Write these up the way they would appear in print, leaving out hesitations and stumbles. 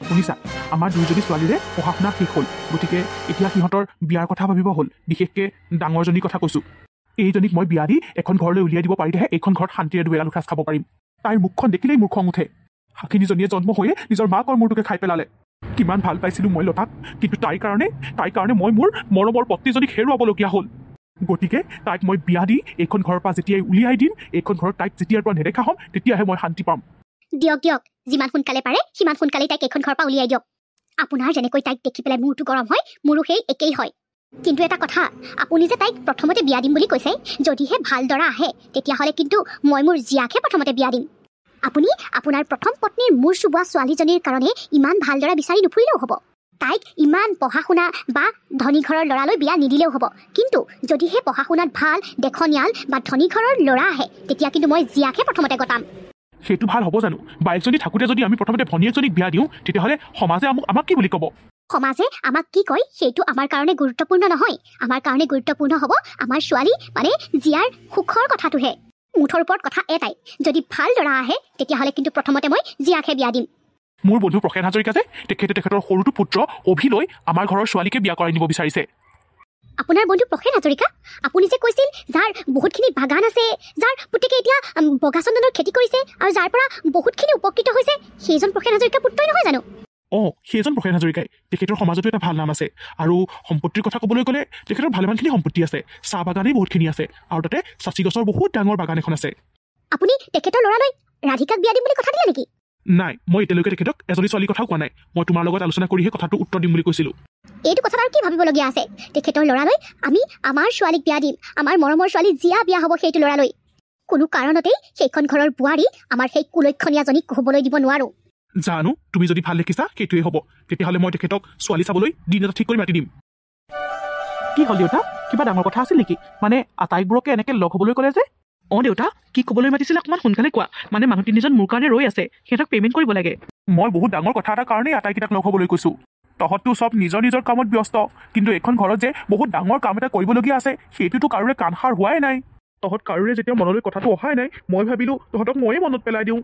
শুনিছা, আমাৰ দুইজনী ছোৱালীৰে পঢ়া শুনা শেষ হ'ল, গতিকে এতিয়া সিহঁতৰ বিয়াৰ কথা ভাবিব হ'ল। বিশেষকৈ ডাঙৰজনীৰ কথা কৈছোঁ। এইজনীক মই বিয়া দি এখন ঘৰলৈ উলিয়াই দিব পাৰিলেহে এইখন ঘৰত শান্তিৰে দুবেলা দুসাঁজ খাব পাৰিম। তাইৰ মুখখন দেখিলেই মোৰ খং উঠে। শাখিনীজনীয়ে জন্ম হৈয়ে নিজৰ মাকৰ মূৰটোকে খাই পেলালে। কিমান ভাল পাইছিলোঁ মই লতাক, কিন্তু তাইৰ কাৰণে মই মোৰ মৰমৰ পত্নীজনীক হেৰুৱাবলগীয়া হ'ল। গতিকে তাইক মই বিয়া দি এইখন ঘৰৰ পৰা যেতিয়াই উলিয়াই দিম, এইখন ঘৰত তাইক যেতিয়াৰ পৰা নেদেখা হ'ম, তেতিয়াহে মই শান্তি পাম। দিয়ক যিমান সোনকালে পাৰে সিমান সোনকালে তাইক এইখন ঘৰৰ পৰা উলিয়াই দিয়ক। আপোনাৰ যেনেকৈ তাইক দেখি পেলাই মূৰটো গৰম হয়, মোৰো সেই একেই হয়। কিন্তু এটা কথা, আপুনি যে তাইক প্ৰথমতে বিয়া দিম বুলি কৈছে, যদিহে ভাল দৰা আহে তেতিয়াহ'লে কিন্তু মই মোৰ জীয়াকহে প্ৰথমতে বিয়া দিম। আপুনি আপোনাৰ প্ৰথম পত্নীৰ মূৰ চুবোৱা ছোৱালীজনীৰ কাৰণে ইমান ভাল দৰা বিচাৰি নুফুৰিলেও হ'ব। তাইক ইমান পঢ়া শুনা বা ধনী ঘৰৰ ল'ৰালৈ বিয়া নিদিলেও হ'ব। কিন্তু যদিহে পঢ়া শুনাত ভাল, দেখনীয়াল বা ধনী ঘৰৰ ল'ৰা আহে, তেতিয়া কিন্তু মই জীয়াকহে প্ৰথমতে গতাম। সেইটো ভাল হ'ব জানো? বাইকজনী থাকোঁতে যদি আমি প্ৰথমতে ভনীয়েকজনীক বিয়া দিওঁ, তেতিয়াহ'লে সমাজে আমাক কি বুলি ক'ব? সমাজে আমাক কি কয় সেইটো আমাৰ কাৰণে গুৰুত্বপূৰ্ণ নহয়। আমাৰ কাৰণে গুৰুত্বপূৰ্ণ হ'ব আমাৰ ছোৱালী মানে জীয়াৰ সুখৰ কথাটোহে। মুঠৰ ওপৰত কথা এটাই, যদি ভাল দৰা আহে তেতিয়াহ'লে কিন্তু প্ৰথমতে মই জীয়াকহে বিয়া দিম। মোৰ বন্ধু প্ৰসেন হাজৰিকা যে তেখেতৰ সৰুটো পুত্ৰ অভিলৈ আমাৰ ঘৰৰ ছোৱালীকে বিয়া কৰাই নিব বিচাৰিছে। আপোনাৰ বন্ধু প্ৰসেন হাজৰিকা? আপুনি যে কৈছিল যাৰ বহুতখিনি বাগান আছে, যাৰ পুতেকে এতিয়া বগা চন্দনৰ খেতি কৰিছে আৰু যাৰ পৰা বহুতখিনি উপকৃত হৈছে, সেইজন প্ৰসেন হাজৰিকা পুত্ৰই নহয় জানো? সেইজন প্ৰসেন হাজৰিকাই। তেখেতৰ সমাজতো এটা ভাল নাম আছে, আৰু সম্পত্তিৰ কথা ক'বলৈ গ'লে তেখেতৰ ভালেমানখিনি সম্পত্তি আছে। চাহ বাগানেই বহুতখিনি আছে, আৰু তাতে চাচি গছৰ বহুত ডাঙৰ বাগান এখন আছে। আপুনি তেখেতৰ ল'ৰালৈ ৰাধিকাক বিয়া দিম বুলি কথা দিলে নেকি? নাই, মই এতিয়ালৈকে তেখেতক এজনী ছোৱালীৰ কথাও কোৱা নাই। মই তোমাৰ লগত আলোচনা কৰিহে কথাটো উত্তৰ দিম বুলি কৈছিলোঁ। এইটো কথাত আৰু কি ভাবিবলগীয়া আছে? তেখেতৰ ল'ৰালৈ আমি আমাৰ ছোৱালীক বিয়া দিম। আমাৰ মৰমৰ ছোৱালী জীয়া বিয়া হ'ব সেইটো ল'ৰালৈ। কোনো কাৰণতেই সেইখন ঘৰৰ বোৱাৰী আমাৰ সেই কুলক্ষণীয়াজনীক হ'বলৈ দিব নোৱাৰোঁ। জানো, তুমি যদি ভাল দেখিছা সেইটোৱে হ'ব। তেতিয়াহ'লে মই তেখেতক ছোৱালী চাবলৈ দিন এটা ঠিক কৰি মাতি দিম। কি হ'ল দেউতা, কিবা ডাঙৰ কথা আছিল নেকি? মানে আটাইবোৰকে এনেকৈ লগ হ'বলৈ ক'লে যে? দেউতা, কি ক'বলৈ মাতিছিলে অকণমান সোনকালে কোৱা। মানে মানুহ তিনিজন মোৰ কাৰণে ৰৈ আছে, সিহঁতক পে'মেণ্ট কৰিব লাগে। মই বহুত ডাঙৰ কথা এটাৰ কাৰণেই আটাইকেইটাক লগ হ'বলৈ কৈছোঁ। তহঁততো চব নিজৰ নিজৰ কামত ব্যস্ত, কিন্তু এইখন ঘৰত যে বহুত ডাঙৰ কাম এটা কৰিবলগীয়া আছে, সেইটোতো কাৰোৰে কাণসাৰ হোৱাই নাই। তহঁত কাৰোৰে যেতিয়া মনলৈ কথাটো অহাই নাই, মই ভাবিলোঁ তহঁতক ময়ে মনত পেলাই দিওঁ।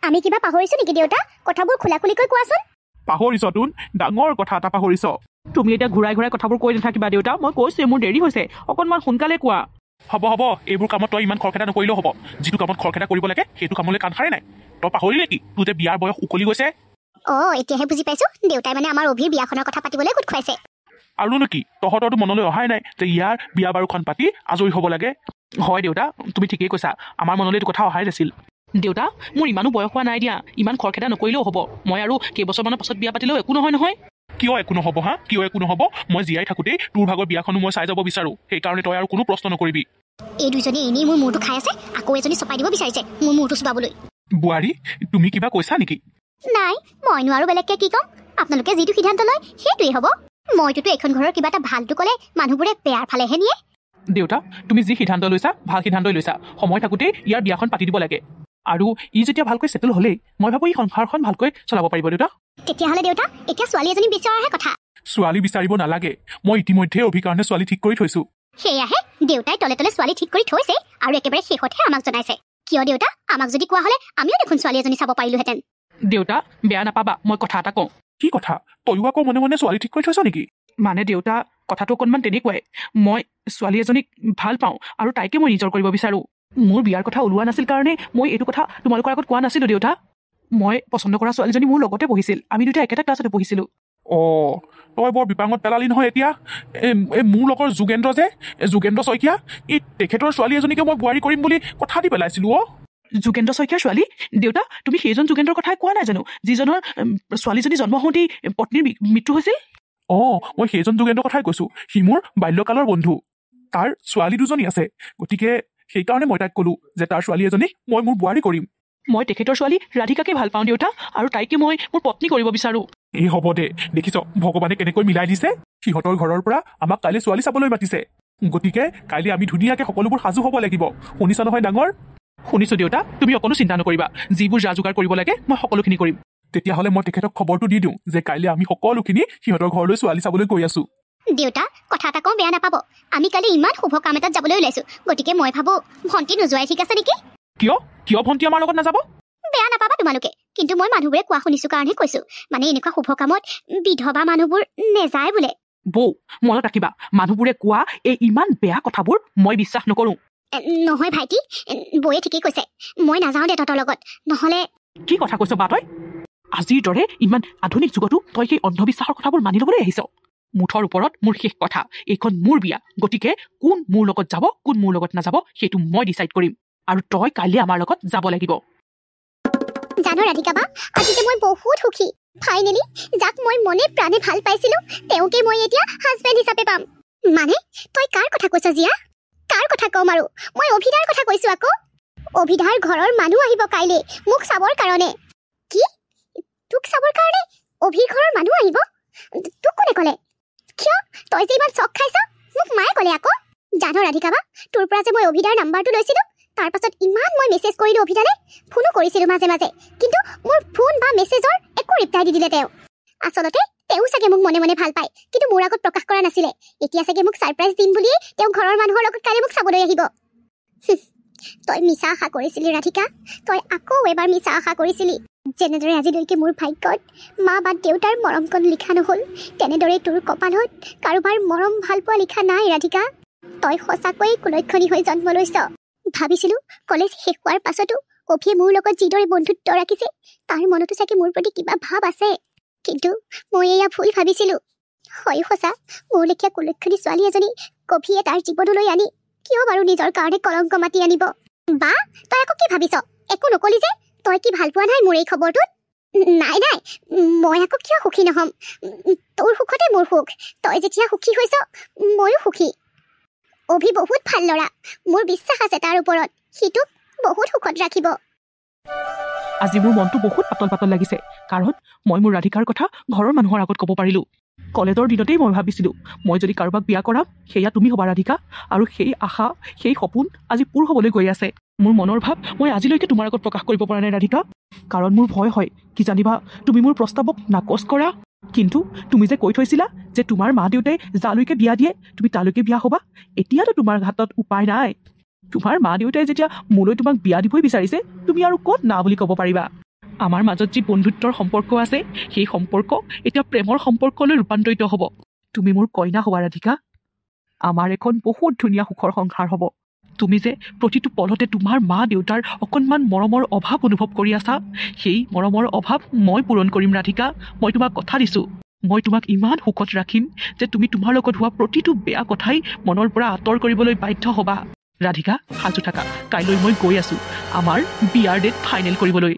আমি কিবা পাহৰিছোঁ নেকি দেউতা? কথাবোৰ খোলাখুলিকৈ কোৱাচোন। পাহৰিছ তোন, ডাঙৰ কথা এটা পাহৰিছ। তুমি এতিয়া ঘূৰাই কথাবোৰ কৈ নাথাকিবা দেউতা। মই কৈছোঁ মোৰ দেৰি হৈছে, অকণমান সোনকালে কোৱা। হ'ব, এইবোৰ কামত তই ইমান খৰখেদা নকৰিলেও হ'ব। যিটো কামত খৰখেদা কৰিব লাগে সেইটো কামলৈ কাণসাৰে নাই। তই পাহৰিলি নেকি তোৰ যে বিয়াৰ বয়স উকলি গৈছে? এতিয়াহে বুজি পাইছোঁ। দেউতাই মানে আমাৰ অভিৰ বিয়াখনৰ কথা পাতিবলৈ গোট খুৱাইছে। আৰুনো কি, তহঁতৰতো মনলৈ অহাই নাই যে ইয়াৰ বিয়া বাৰুখন পাতি আজৰি হ'ব লাগে? হয় দেউতা, তুমি ঠিকেই কৈছা। আমাৰ মনলৈ এইটো কথা অহাই নাছিল। দেউতা, মোৰ ইমানো বয়স হোৱা নাই দিয়া, ইমান খৰখেদা নকৰিলেও হ'ব। মই আৰু কেইবছৰমানৰ পাছত বিয়া পাতিলেও একো নহয়। কিয় একো নহ'ব কিয় একো নহ'ব? মই জীয়াই থাকোঁতেই তোৰ ভাগৰ বিয়াখনো মই চাই যাব বিচাৰোঁ। সেইকাৰণে তই আৰু কোনো প্ৰশ্ন নকৰিবি। এই দুজনী এনেই মোৰ মূৰটো খাই আছে, আকৌ এজনী চপাই দিব বিচাৰিছে মোৰ মূৰটো চুবাবলৈ। বোৱাৰী, তুমি কিবা কৈছা নেকি? নাই, মইনো আৰু বেলেগকৈ কি ক'ম? আপোনালোকে যিটো সিদ্ধান্ত লয় সেইটোৱেই হ'ব। মইতোতো এখন ঘৰৰ কিবা এটা ভালটো ক'লে মানুহবোৰে বেয়াৰ ফালেহে নিয়ে। দেউতা, তুমি যি সিদ্ধান্ত লৈছা ভাল সিদ্ধান্তই লৈছা। সময় থাকোঁতেই ইয়াৰ বিয়াখন পাতি দিব লাগে। আৰু ই যেতিয়া ভালকৈ ছেটেল হ'লেই মই ভাবোঁ ই সংসাৰখন ভালকৈ চলাব পাৰিব। দেউতা, তেতিয়াহ'লে দেউতা এতিয়া ছোৱালী এজনী বিচৰাৰহে কথা। ছোৱালী বিচাৰিব নালাগে, মই ইতিমধ্যে অভিৰ কাৰণে ছোৱালী ঠিক কৰি থৈছোঁ। সেয়াহে, দেউতাই তলে তলে ছোৱালী ঠিক কৰি থৈছে আৰু একেবাৰে শেষতহে আমাক জনাইছে। কিয় দেউতা, আমাক যদি কোৱা হ'লে আমিও দেখোন ছোৱালী এজনী চাব পাৰিলোহেঁতেন। দেউতা, বেয়া নাপাবা, মই কথা এটা কওঁ। কি কথা? তয়ো আকৌ মনে মনে ছোৱালী ঠিক কৰি থৈছ নেকি? মানে দেউতা, কথাটো অকণমান তেনেকুৱাই। মই ছোৱালী এজনীক ভাল পাওঁ আৰু তাইকে মই নিজৰ কৰিব বিচাৰোঁ। মোৰ বিয়াৰ কথা ওলোৱা নাছিল কাৰণে মই এইটো কথা তোমালোকৰ আগত কোৱা নাছিলোঁ দেউতা। মই পচন্দ কৰা ছোৱালীজনী মোৰ লগতে পঢ়িছিল, আমি দুটা একেটা ক্লাছতে পঢ়িছিলোঁ। তই বৰ বিপাঙত পেলালি নহয় এতিয়া। মোৰ লগৰ যোগেন্দ্ৰ শইকীয়া, তেখেতৰ ছোৱালী এজনীকে মই বোৱাৰী কৰিম বুলি কথা দি পেলাইছিলোঁ। যোগেন্দ্ৰ শইকীয়াৰ ছোৱালী? দেউতা, তুমি সেইজন যোগেন্দ্ৰৰ কথাই কোৱা নাই জানো, যিজনৰ ছোৱালীজনী জন্ম হওঁতেই পত্নীৰ মৃত্যু হৈছিল? মই সেইজন যোগেন্দ্ৰৰ কথাই কৈছোঁ। সি মোৰ বাল্যকালৰ বন্ধু। তাৰ ছোৱালী দুজনী আছে, গতিকে সেইকাৰণে মই তাইক ক'লোঁ যে তাৰ ছোৱালী এজনীক মই মোৰ বোৱাৰী কৰিম। মই তেখেতৰ ছোৱালী ৰাধিকাকে ভাল পাওঁ দেউতা, আৰু তাইকে মই মোৰ পত্নী কৰিব বিচাৰোঁ। হ'ব দে, দেখিছ ভগৱানে কেনেকৈ মিলাই দিছে। সিহঁতৰ ঘৰৰ পৰা আমাক কাইলৈ ছোৱালী চাবলৈ মাতিছে, গতিকে কাইলৈ আমি ধুনীয়াকৈ সকলোবোৰ সাজু হ'ব লাগিব। শুনিছা নহয় ডাঙৰ? শুনিছোঁ দেউতা, তুমি অকণো চিন্তা নকৰিবা। যিবোৰ যা যোগাৰ কৰিব লাগে মই সকলোখিনি কৰিম। তেতিয়াহ'লে মই তেখেতক খবৰটো দি দিওঁ যে কাইলৈ আমি সকলোখিনি সিহঁতৰ ঘৰলৈ ছোৱালী চাবলৈ গৈ আছোঁ। দেউতা, কথা এটা কওঁ, বেয়া নাপাব। আমি কালি ইমান শুভ কাম এটাত যাবলৈ ওলাইছোঁ, গতিকে মই ভাবোঁ ভণ্টি নোযোৱাই ঠিক আছে নেকি? কিয় ভণ্টি আমাৰ লগত নাযাব? বেয়া নাপাবা তোমালোকে। কিন্তু মই মানুহবোৰে কোৱা শুনিছো কাৰণেহে কৈছো মানে এনেকুৱা শুভ কামত বিধৱা মানুহবোৰ নেযায় বোলে বৌ মনত ৰাখিবা মানুহবোৰে কোৱা এই ইমান বেয়া কথাবোৰ মই বিশ্বাস নকৰোঁ নহয় ভাইটি বৌয়ে ঠিকেই কৈছে মই নাযাওঁ দে তহঁতৰ লগত নহ'লে কি কথা কৈছ বা তই আজিৰ দৰে ইমান আধুনিক যুগতো তই সেই অন্ধবিশ্বাসৰ কথাবোৰ মানি ল'বলৈ আহিছ মুঠৰ ওপৰত মোৰ শেষ কথা এইখন মোৰ বিয়া গতিকে কোন মোৰ লগত যাব কোন মোৰ লগত নাযাব সেইটো মই ডিচাইড কৰিম আৰু তই কাইলৈ আমাৰ লগত যাব লাগিব জানো ৰাধিকা বা আজি যে মই বহুত সুখী ফাইনেলি যাক মই মনে প্ৰাণে ভাল পাইছিলো তেওঁকে মই এতিয়া হাজবেণ্ড হিচাপে পাম মানে তই কাৰ কথা কৈছ জিয়া কাৰ কথা কম আৰু মই অভিধাৰ কথা কৈছো আকৌ অভিধাৰ ঘৰৰ মানুহ আহিব কাইলৈ মোক চাবৰ কাৰণে কি তোক চাবৰ কাৰণে অভিৰ ঘৰৰ মানুহ আহিব তোক কোনে ক'লে কিয় তই যে ইমান চক খাইছ মোক মায়ে ক'লে আকৌ জানো ৰাধিকা বা তোৰ পৰা যে মই অভিধাৰ নাম্বাৰটো লৈছিলো তাৰ পাছত ইমান মই মেছেজ কৰিলো অভিধালৈ ফোনো কৰিছিলো মাজে মাজে কিন্তু মোৰ ফোন বা মেছেজৰ একো ৰিপ্লাই দি দিলে তেওঁ আচলতে তেওঁ চাগে মোক মনে মনে ভাল পায় কিন্তু মোৰ আগত প্ৰকাশ কৰা নাছিলে এতিয়া চাগে মোক ছাৰপ্ৰাইজ দিম বুলিয়ে তেওঁ ঘৰৰ মানুহৰ লগত কাইলৈ মোক চাবলৈ আহিব তই মিছা আশা কৰিছিলি ৰাধিকা তই আকৌ এবাৰ মিছা আশা কৰিছিলি যেনেদৰে আজিলৈকে মোৰ ভাগ্যত মা বা দেউতাৰ মৰমকণ লিখা নহ'ল তেনেদৰে তোৰ কপালত কাৰোবাৰ মৰম ভাল পোৱা লিখা নাই ৰাধিকা তই সঁচাকৈয়ে কুলক্ষণী হৈ জন্ম লৈছ ভাবিছিলো কলেজ শেষ হোৱাৰ পাছতো অভিয়ে মোৰ লগত যিদৰে বন্ধুত্ব ৰাখিছে তাৰ মনতো চাগে মোৰ প্ৰতি কিবা ভাৱ আছে কিন্তু মই এয়া ভুল ভাবিছিলো হয় সঁচা মোৰ লেখীয়া কুলক্ষণী ছোৱালী এজনী কভিয়ে তাৰ জীৱনলৈ আনি কিয় বাৰু নিজৰ কাৰণে কলংক মাতি আনিব বা তই আকৌ কি ভাবিছ একো নকলি যে তই কি ভাল পোৱা নাই মোৰ এই খবৰটোত নাই নাই মই আকৌ কিয় সুখী নহ'ম তোৰ সুখতে মোৰ সুখ তই যেতিয়া সুখী হৈছ ময়ো সুখী অভি বহুত ভাল ল'ৰা মোৰ বিশ্বাস আছে তাৰ ওপৰত সিটোক বহুত সুখত ৰাখিব আজি মোৰ মনটো বহুত পাতল পাতল লাগিছে কাৰণ মই মোৰ ৰাধিকাৰ কথা ঘৰৰ মানুহৰ আগত ক'ব পাৰিলোঁ কলেজৰ দিনতেই মই ভাবিছিলোঁ মই যদি কাৰোবাক বিয়া কৰাম সেয়া তুমি হ'বা ৰাধিকা আৰু সেই আশা সেই সপোন আজি পূৰ হ'বলৈ গৈ আছে মোৰ মনৰ ভাৱ মই আজিলৈকে তোমাৰ আগত প্ৰকাশ কৰিব পৰা নাই ৰাধিকা কাৰণ মোৰ ভয় হয় কি জানিবা তুমি মোৰ প্ৰস্তাৱক নাকচ কৰা কিন্তু তুমি যে কৈ থৈছিলা যে তোমাৰ মা দেউতাই যালৈকে বিয়া দিয়ে তুমি তালৈকে বিয়া হ'বা এতিয়াতো তোমাৰ হাতত উপায় নাই তোমাৰ মা দেউতাই যেতিয়া মোলৈ তোমাক বিয়া দিবই বিচাৰিছে তুমি আৰু ক'ত না বুলি ক'ব পাৰিবা আমাৰ মাজত যি বন্ধুত্বৰ সম্পৰ্ক আছে সেই সম্পৰ্ক এতিয়া প্ৰেমৰ সম্পৰ্কলৈ ৰূপান্তৰিত হ'ব তুমি মোৰ কইনা হ'বা ৰাধিকা আমাৰ এখন বহুত ধুনীয়া সুখৰ সংসাৰ হ'ব তুমি যে প্ৰতিটো পলতে তোমাৰ মা দেউতাৰ অকণমান মৰমৰ অভাৱ অনুভৱ কৰি আছা সেই মৰমৰ অভাৱ মই পূৰণ কৰিম ৰাধিকা মই তোমাক কথা দিছোঁ মই তোমাক ইমান সুখত ৰাখিম যে তুমি তোমাৰ লগত হোৱা প্ৰতিটো বেয়া কথাই মনৰ পৰা আঁতৰ কৰিবলৈ বাধ্য হ'বা ৰাধিকা সাজু থাকা কাইলৈ মই গৈ আছোঁ আমাৰ বিয়াৰ ডেট ফাইনেল কৰিবলৈ